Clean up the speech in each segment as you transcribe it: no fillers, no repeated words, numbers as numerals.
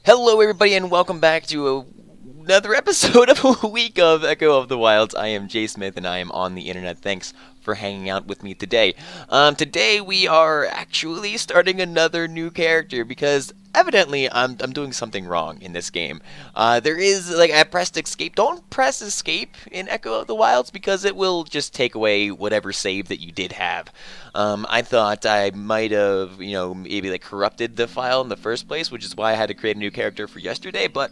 Hello, everybody, and welcome back to another episode of a week of Echo of the Wilds. I am JSmith, and I am on the internet. Thanks for hanging out with me today. Today we are actually starting another new character because evidently I'm doing something wrong in this game. There is, like, I pressed escape. Don't press escape in Echo of the Wilds because it will just take away whatever save that you did have. I thought I might have, maybe like corrupted the file in the first place, which is why I had to create a new character for yesterday, but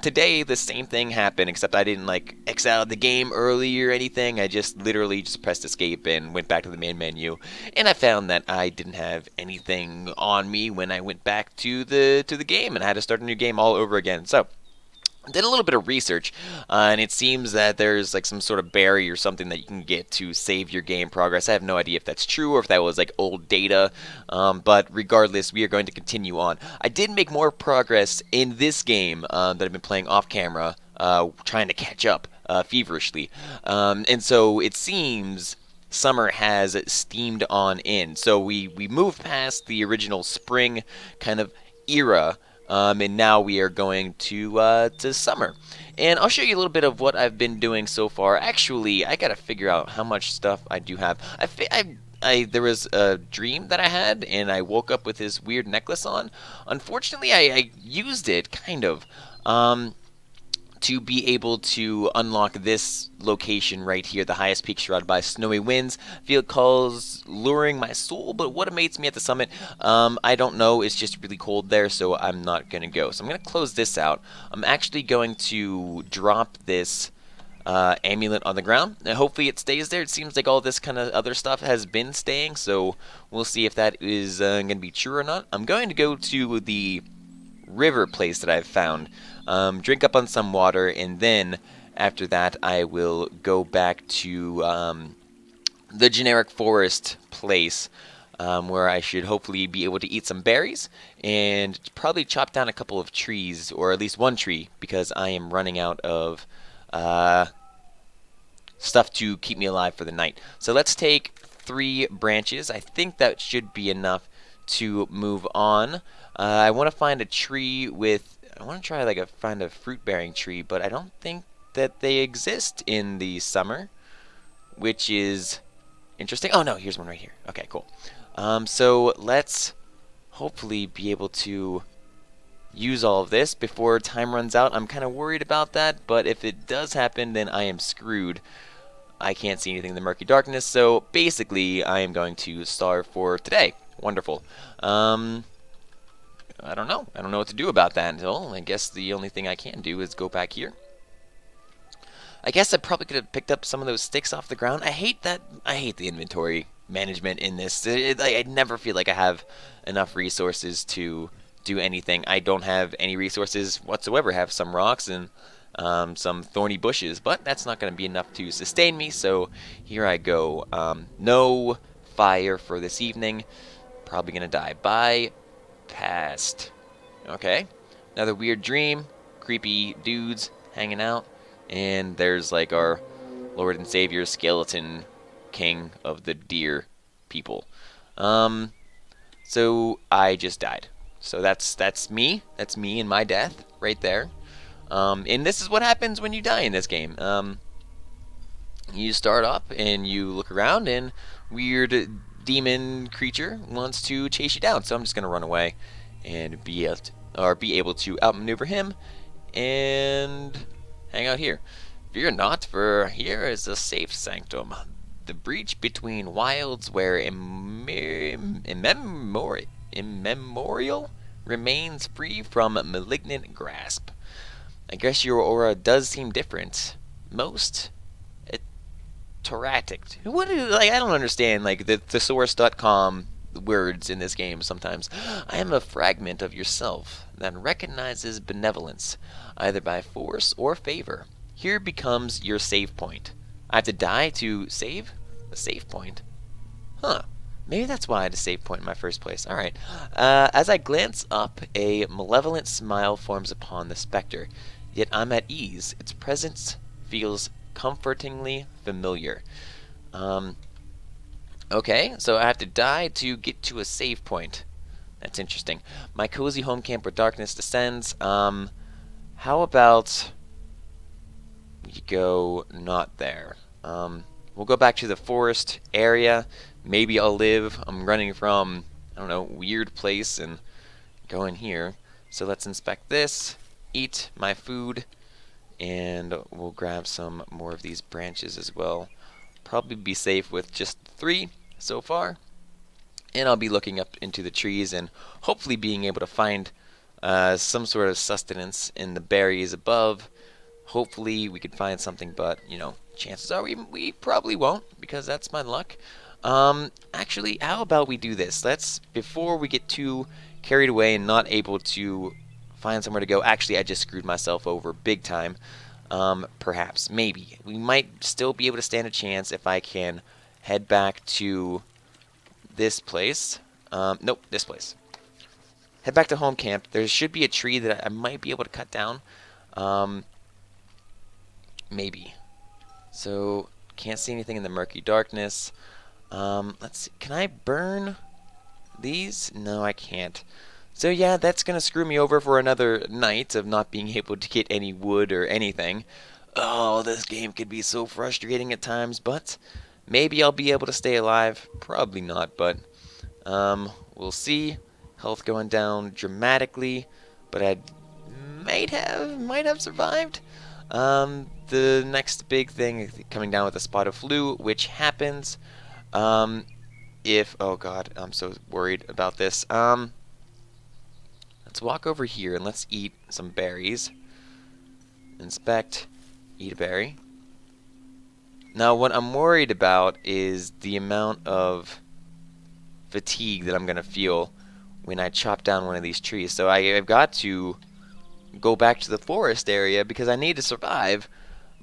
today the same thing happened, except I didn't like X out of the game early or anything. I just literally just pressed escape and went back to the main menu, and I found that I didn't have anything on me when I went back to the game, and I had to start a new game all over again. So did a little bit of research, and it seems that there's like some sort of berry or something that you can get to save your game progress. I have no idea if that's true or if that was like old data, but regardless, we are going to continue on. I did make more progress in this game that I've been playing off camera, trying to catch up feverishly, and so it seems summer has steamed on in. So we moved past the original spring kind of era, and now we are going to summer. And I'll show you a little bit of what I've been doing so far. Actually, I gotta figure out how much stuff I do have. There was a dream that I had, and I woke up with this weird necklace on. Unfortunately, I used it, kind of, to be able to unlock this location right here, the highest peak shrouded by snowy winds. Field calls luring my soul, but what awaits me at the summit, I don't know. It's just really cold there, so I'm not going to go. So I'm going to close this out. I'm actually going to drop this amulet on the ground, and hopefully it stays there. It seems like all this kind of other stuff has been staying, so we'll see if that is going to be true or not. I'm going to go to the river place that I've found, drink up on some water, and then after that I will go back to the generic forest place, where I should hopefully be able to eat some berries and probably chop down a couple of trees, or at least one tree, because I am running out of stuff to keep me alive for the night. So let's take 3 branches. I think that should be enough to move on. I want to find a tree with, I want to try like find a fruit-bearing tree, but I don't think that they exist in the summer, which is interesting. Oh no, here's one right here. Okay, cool. So let's hopefully be able to use all of this before time runs out. I'm kind of worried about that, but if it does happen, then I am screwed. I can't see anything in the murky darkness, so basically I am going to starve for today. Wonderful. I don't know. I don't know what to do about that until, I guess the only thing I can do is go back here. I guess I probably could have picked up some of those sticks off the ground. I hate that. I hate the inventory management in this. I never feel like I have enough resources to do anything. I don't have any resources whatsoever. I have some rocks and some thorny bushes, but that's not going to be enough to sustain me, so here I go. No fire for this evening. Probably going to die. Bye. Past. Okay. Another weird dream. Creepy dudes hanging out. And there's like our Lord and Savior skeleton king of the deer people. So I just died. So that's me. That's me and my death right there. And this is what happens when you die in this game. You start up and you look around, and weird demon creature wants to chase you down. So I'm just gonna run away and be able to outmaneuver him and hang out here. Fear not, for here is a safe sanctum, the breach between wilds where immemorial remains free from malignant grasp. I guess your aura does seem different. Most Toratic. What is, like, I don't understand, like, the thesaurus.com words in this game sometimes. I am a fragment of yourself that recognizes benevolence, either by force or favor. Here becomes your save point. I have to die to save? A save point? Huh. Maybe that's why I had a save point in my first place. Alright. As I glance up, a malevolent smile forms upon the specter. Yet I'm at ease. Its presence feels comfortingly familiar. Okay, so I have to die to get to a save point. That's interesting. My cozy home camp where darkness descends. How about we go not there? We'll go back to the forest area. Maybe I'll live. I'm running from, I don't know, weird place and go in here. So let's inspect this, eat my food, and we'll grab some more of these branches as well. Probably be safe with just 3 so far. And I'll be looking up into the trees and hopefully being able to find some sort of sustenance in the berries above. Hopefully we could find something, but you know, chances are we probably won't, because that's my luck. Actually, how about we do this? Let's, before we get too carried away and not able to find somewhere to go. Actually, I just screwed myself over big time. Perhaps, maybe. We might still be able to stand a chance if I can head back to this place. Nope, this place. Head back to home camp. There should be a tree that I might be able to cut down. Maybe. So, can't see anything in the murky darkness. Let's see. Can I burn these? No, I can't. So yeah, that's gonna screw me over for another night of not being able to get any wood or anything. Oh, this game could be so frustrating at times, but maybe I'll be able to stay alive. Probably not, but we'll see. Health going down dramatically, but I might have survived. The next big thing coming down with a spot of flu, which happens if, oh god, I'm so worried about this. Let's walk over here and let's eat some berries. Inspect, eat a berry. Now what I'm worried about is the amount of fatigue that I'm gonna feel when I chop down one of these trees. So I've got to go back to the forest area because I need to survive.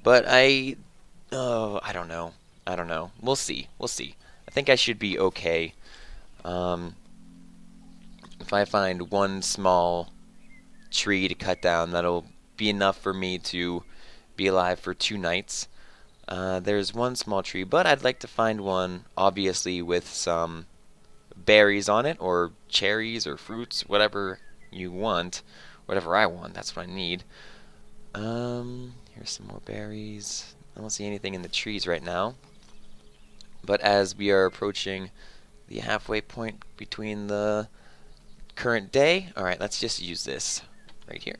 But I don't know. I don't know. We'll see. We'll see. I think I should be okay. If I find one small tree to cut down, that'll be enough for me to be alive for 2 nights. There's one small tree, but I'd like to find one, obviously, with some berries on it, or cherries, or fruits, whatever you want. Whatever I want, that's what I need. Here's some more berries. I don't see anything in the trees right now. But as we are approaching the halfway point between the current day, alright, let's just use this right here.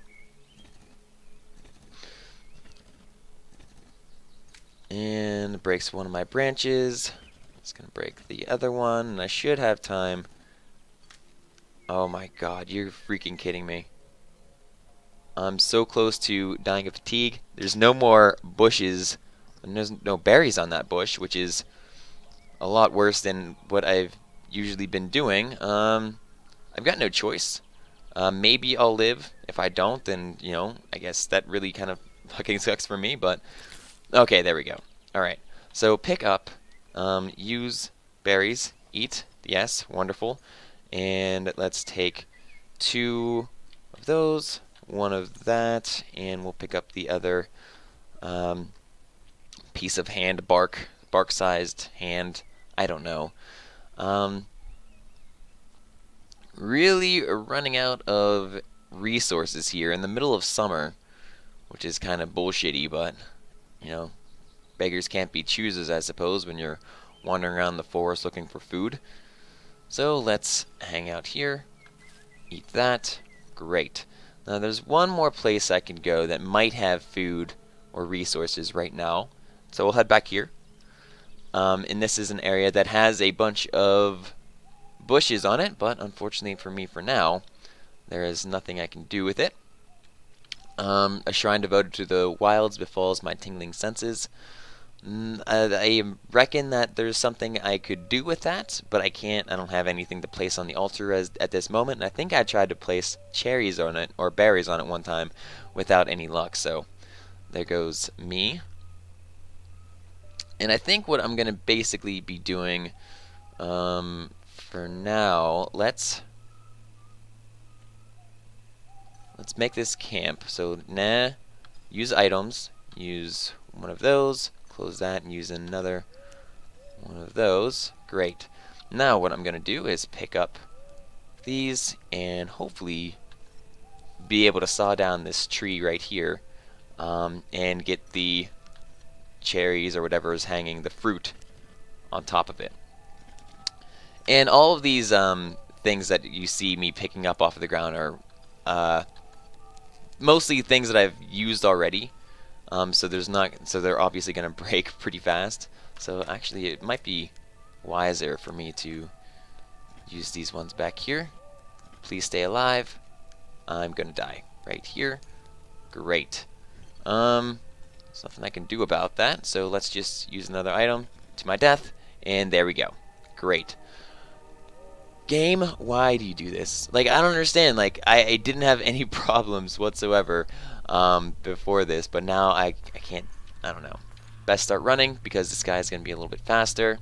And breaks one of my branches. It's going to break the other one, and I should have time. Oh my god, you're freaking kidding me. I'm so close to dying of fatigue. There's no more bushes, and there's no berries on that bush, which is a lot worse than what I've usually been doing. I've got no choice. Maybe I'll live. If I don't, then, you know, I guess that really kind of fucking sucks for me, but okay, there we go. Alright, so pick up, use berries, eat, yes, wonderful, and let's take 2 of those, 1 of that, and we'll pick up the other piece of hand bark-sized hand, I don't know. Really running out of resources here in the middle of summer, which is kind of bullshitty, but, you know, beggars can't be choosers, I suppose, when you're wandering around the forest looking for food. So let's hang out here, eat that, great. Now there's one more place I can go that might have food or resources right now, so we'll head back here. And this is an area that has a bunch of bushes on it, but unfortunately for me for now, there is nothing I can do with it. A shrine devoted to the wilds befalls my tingling senses. I reckon that there's something I could do with that, but I can't. I don't have anything to place on the altar at this moment, and I think I tried to place cherries on it, or berries on it one time, without any luck, so there goes me. And I think what I'm going to basically be doing for now, let's make this camp. So, use items, use one of those, close that, and use another one of those. Great. Now what I'm going to do is pick up these and hopefully be able to saw down this tree right here and get the cherries or whatever is hanging, the fruit, on top of it. And all of these things that you see me picking up off of the ground are mostly things that I've used already. So they're obviously going to break pretty fast. So actually, it might be wiser for me to use these ones back here. Please stay alive. I'm going to die right here. Great. There's nothing I can do about that. So let's just use another item to my death, and there we go. Great. Game, why do you do this? Like, I don't understand. Like, I didn't have any problems whatsoever before this, but now I can't. I don't know. Best start running because this guy's going to be a little bit faster.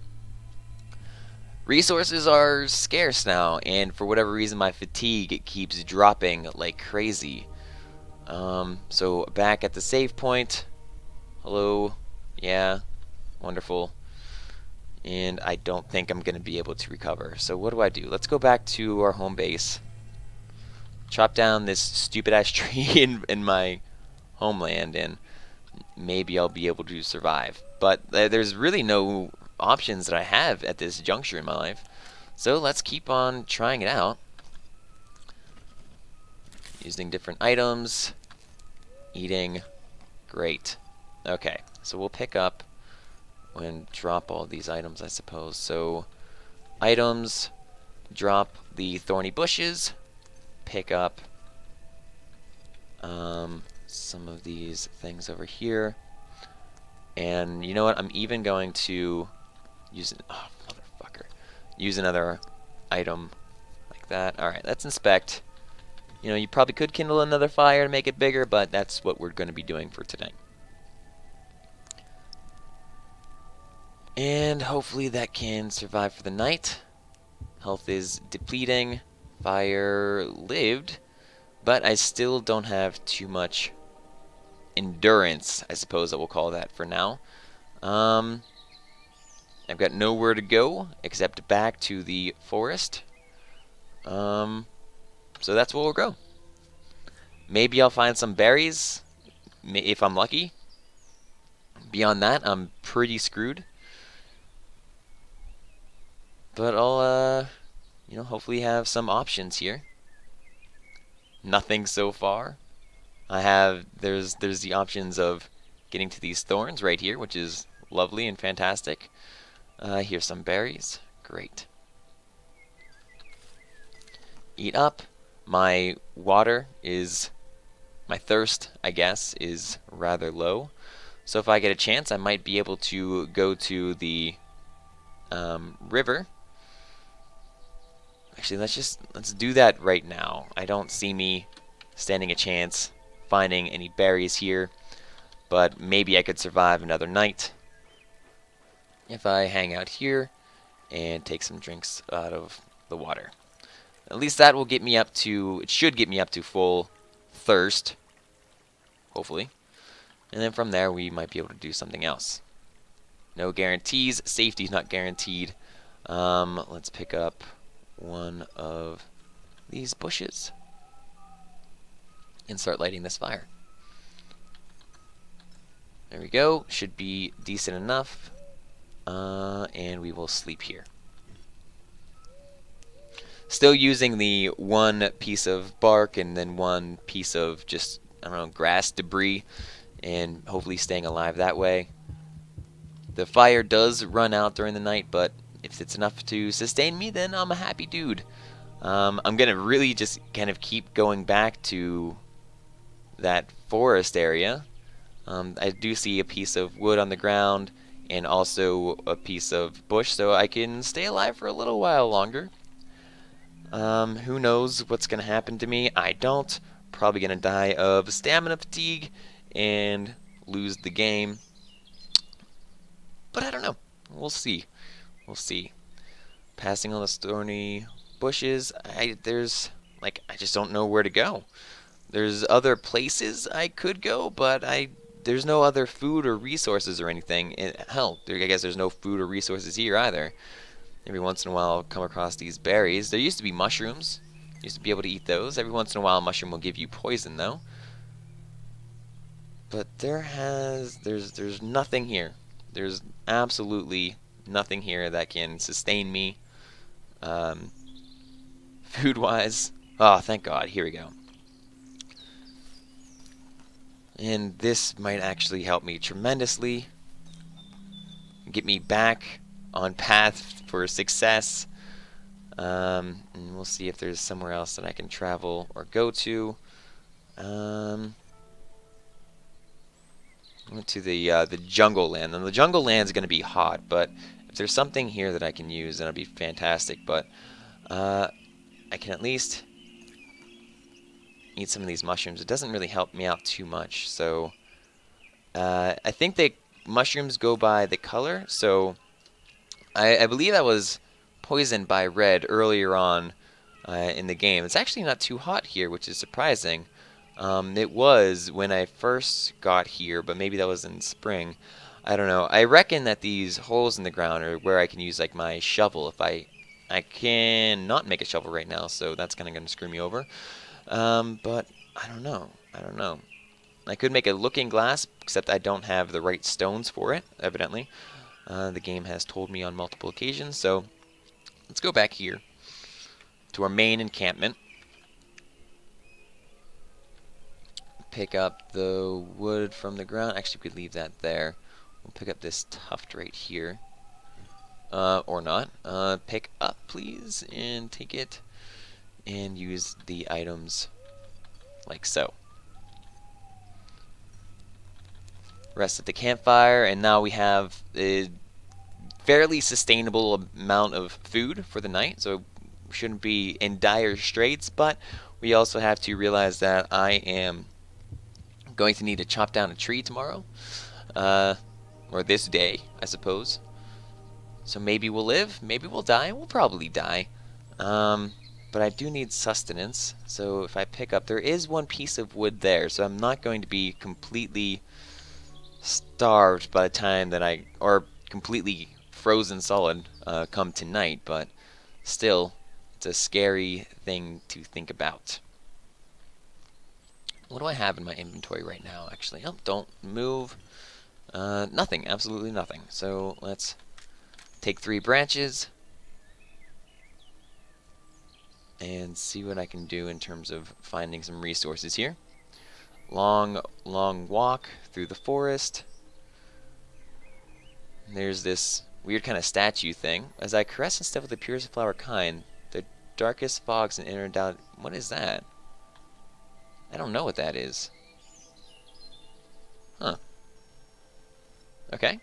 Resources are scarce now, and for whatever reason my fatigue keeps dropping like crazy. So back at the save point. Hello. Yeah. Wonderful. And I don't think I'm going to be able to recover. So what do? Let's go back to our home base. Chop down this stupid ass tree in my homeland, and maybe I'll be able to survive. But there's really no options that I have at this juncture in my life. So let's keep on trying it out. Using different items. Eating. Great. Okay, so we'll pick up and drop all these items, I suppose. So, items, drop the thorny bushes, pick up some of these things over here, and you know what? I'm even going to use use another item like that. All right, let's inspect. You know, you probably could kindle another fire to make it bigger, but that's what we're going to be doing for tonight. And hopefully that can survive for the night. Health is depleting. Fire lived. But I still don't have too much endurance, I suppose that we'll call that for now. I've got nowhere to go except back to the forest. So that's where we'll go. Maybe I'll find some berries if I'm lucky. Beyond that, I'm pretty screwed. But I'll, you know, hopefully have some options here. Nothing so far. There's the options of getting to these thorns right here, which is lovely and fantastic. Here's some berries. Great. Eat up. My thirst, I guess, is rather low. So if I get a chance, I might be able to go to the river. Actually, let's do that right now. I don't see me standing a chance finding any berries here, but maybe I could survive another night if I hang out here and take some drinks out of the water. At least that will get me up to, it should get me up to full thirst, hopefully. And then from there we might be able to do something else. No guarantees, safety's not guaranteed. Let's pick up one of these bushes and start lighting this fire. There we go, should be decent enough. And we will sleep here. Still using the one piece of bark and then one piece of just, I don't know, grass debris, and hopefully staying alive that way. The fire does run out during the night, but if it's enough to sustain me, then I'm a happy dude. I'm gonna really just kind of keep going back to that forest area. I do see a piece of wood on the ground and also a piece of bush, so I can stay alive for a little while longer. Who knows what's gonna happen to me? I don't. Probably gonna die of stamina fatigue and lose the game. But I don't know. We'll see. We'll see. Passing on the thorny bushes, I just don't know where to go. There's other places I could go, but there's no other food or resources or anything. Hell, I guess there's no food or resources here either. Every once in a while I'll come across these berries. There used to be mushrooms, Used to be able to eat those. Every once in a while, a mushroom will give you poison, though. But there's nothing here. There's absolutely nothing here that can sustain me, food-wise. Oh, thank God. Here we go. And this might actually help me tremendously. Get me back on path for success. And we'll see if there's somewhere else that I can travel or go to. Went to the jungle land, and the jungle land is going to be hot. But if there's something here that I can use, then it'll be fantastic. But I can at least eat some of these mushrooms. It doesn't really help me out too much. So I think that mushrooms go by the color. So I believe I was poisoned by red earlier on in the game. It's actually not too hot here, which is surprising. It was when I first got here, but maybe that was in spring. I don't know. I reckon that these holes in the ground are where I can use like my shovel. If I cannot make a shovel right now, so that's kind of going to screw me over. But I don't know. I don't know. I could make a looking glass, except I don't have the right stones for it, evidently. The game has told me on multiple occasions, so let's go back here to our main encampment. Pick up the wood from the ground. Actually, we could leave that there. We'll pick up this tuft right here. Or not. Pick up, please, and take it. And use the items like so. Rest at the campfire, and now we have a fairly sustainable amount of food for the night, so we shouldn't be in dire straits, but we also have to realize that I am going to need to chop down a tree tomorrow, or this day, I suppose. So maybe we'll live, maybe we'll die. We'll probably die, but I do need sustenance. So if I pick up, there is one piece of wood there, so I'm not going to be completely starved by the time that or completely frozen solid come tonight. But still, it's a scary thing to think about. What do I have in my inventory right now, actually? Oh, don't move. Nothing, absolutely nothing. So let's take 3 branches and see what I can do in terms of finding some resources here. Long walk through the forest. There's this weird kind of statue thing. As I caress and step with the purest flower kind, the darkest fogs and inner doubt. What is that? I don't know what that is. Huh. Okay.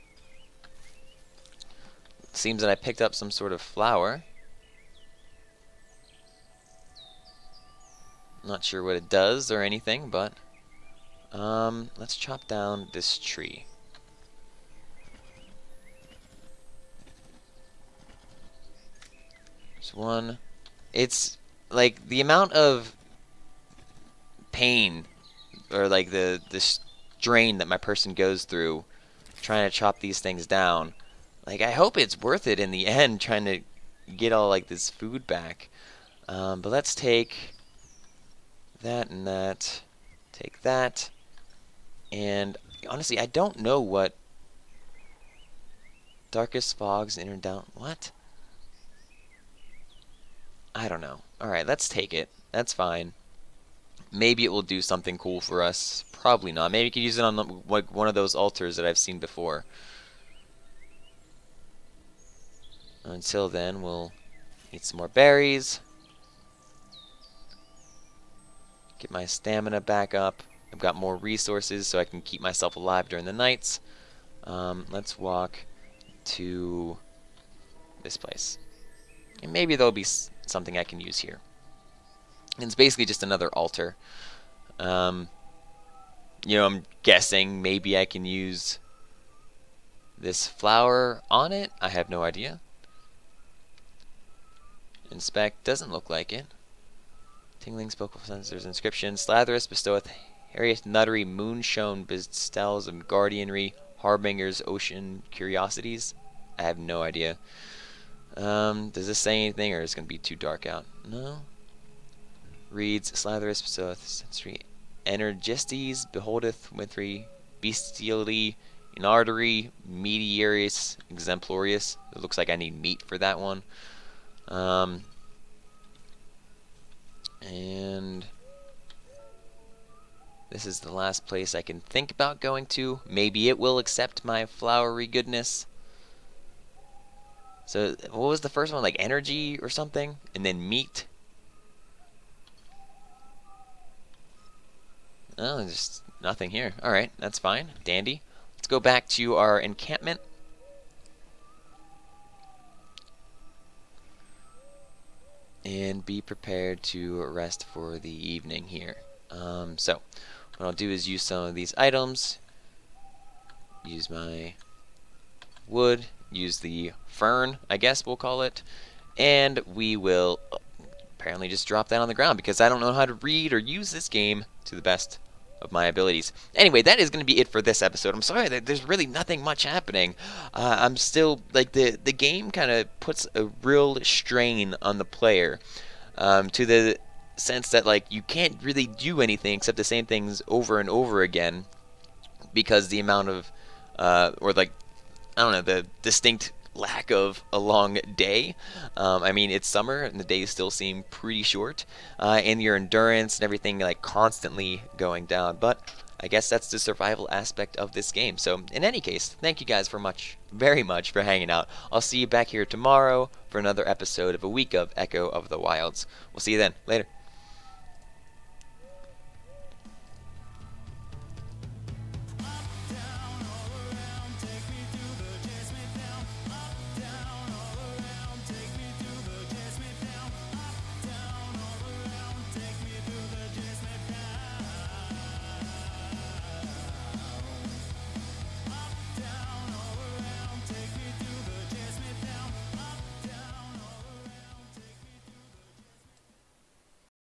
Seems that I picked up some sort of flower. Not sure what it does or anything, but let's chop down this tree. There's one. It's like the amount of pain or like the strain that my person goes through trying to chop these things down. Like, I hope it's worth it in the end, trying to get all like this food back. But let's take that and that. Take that. And honestly, I don't know what darkest fogs inner down. What? I don't know. Alright, let's take it. That's fine. Maybe it will do something cool for us. Probably not. Maybe we could use it on like one of those altars that I've seen before. Until then, we'll eat some more berries. Get my stamina back up. I've got more resources so I can keep myself alive during the nights. Let's walk to this place. And maybe there'll be something I can use here. And it's basically just another altar. You know, I'm guessing maybe I can use this flower on it. I have no idea. Inspect, doesn't look like it. Tingling spokeful sensors, inscription. Slatherus bestoweth Harriet Nuttery moonshone bestels of guardianry, harbingers, ocean curiosities. I have no idea. Does this say anything, or is it going to be too dark out? No. reads Slatherus, so sensory Energestes, beholdeth wintry bestially in artery, mediaris exemplarius. It looks like I need meat for that one. And this is the last place I can think about going to. Maybe it will accept my flowery goodness. So, what was the first one? Like energy or something? And then meat? Oh, there's nothing here. Alright, that's fine. Dandy. Let's go back to our encampment. And be prepared to rest for the evening here. So, what I'll do is use some of these items. Use my wood. Use the fern, I guess we'll call it. And we will apparently just drop that on the ground because I don't know how to read or use this game to the best of my abilities. Anyway, that is going to be it for this episode. I'm sorry that there's really nothing much happening. I'm still, like, the game kind of puts a real strain on the player to the sense that, like, you can't really do anything except the same things over and over again because the amount of, or, like, I don't know, the distinct lack of a long day. I mean, it's summer and the days still seem pretty short, and your endurance and everything like constantly going down. But I guess that's the survival aspect of this game. So in any case, thank you guys very much for hanging out. I'll see you back here tomorrow for another episode of a week of Echo of the Wilds. We'll see you then. Later.